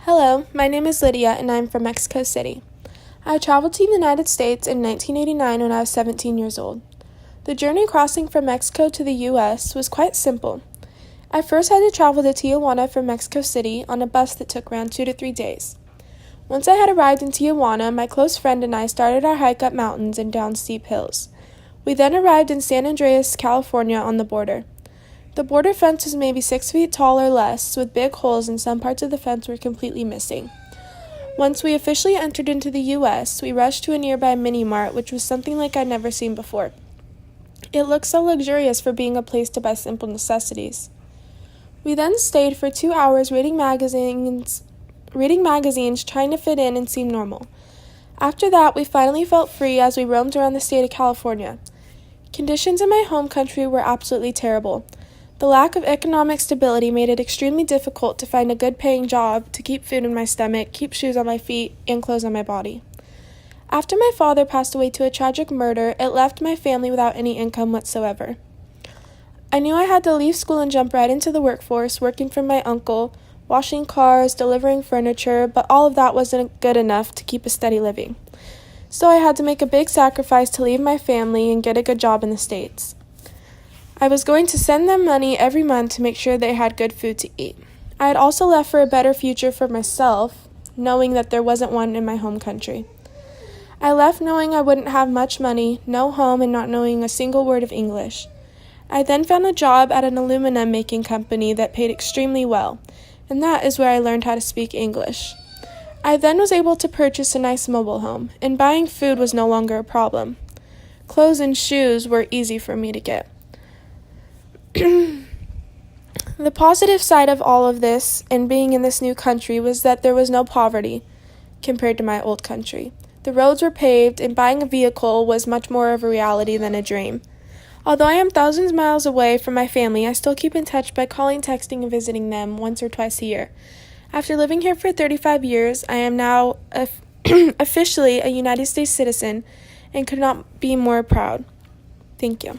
Hello, my name is Lydia and I'm from Mexico City. I traveled to the United States in 1989 when I was 17 years old. The journey crossing from Mexico to the U.S. was quite simple. I first had to travel to Tijuana from Mexico City on a bus that took around 2 to 3 days. Once I had arrived in Tijuana, my close friend and I started our hike up mountains and down steep hills. We then arrived in San Andreas, California on the border. The border fence was maybe 6 feet tall or less, with big holes and some parts of the fence were completely missing. Once we officially entered into the U.S., we rushed to a nearby mini-mart, which was something like I'd never seen before. It looked so luxurious for being a place to buy simple necessities. We then stayed for 2 hours reading magazines, trying to fit in and seem normal. After that, we finally felt free as we roamed around the state of California. Conditions in my home country were absolutely terrible. The lack of economic stability made it extremely difficult to find a good-paying job to keep food in my stomach, keep shoes on my feet, and clothes on my body. After my father passed away to a tragic murder, it left my family without any income whatsoever. I knew I had to leave school and jump right into the workforce, working for my uncle, washing cars, delivering furniture, but all of that wasn't good enough to keep a steady living. So I had to make a big sacrifice to leave my family and get a good job in the States. I was going to send them money every month to make sure they had good food to eat. I had also left for a better future for myself, knowing that there wasn't one in my home country. I left knowing I wouldn't have much money, no home, and not knowing a single word of English. I then found a job at an aluminum making company that paid extremely well, and that is where I learned how to speak English. I then was able to purchase a nice mobile home, and buying food was no longer a problem. Clothes and shoes were easy for me to get. The positive side of all of this and being in this new country was that there was no poverty compared to my old country. The roads were paved and buying a vehicle was much more of a reality than a dream. Although I am thousands of miles away from my family, I still keep in touch by calling, texting, and visiting them once or twice a year. After living here for 35 years, I am now officially a United States citizen and could not be more proud. Thank you.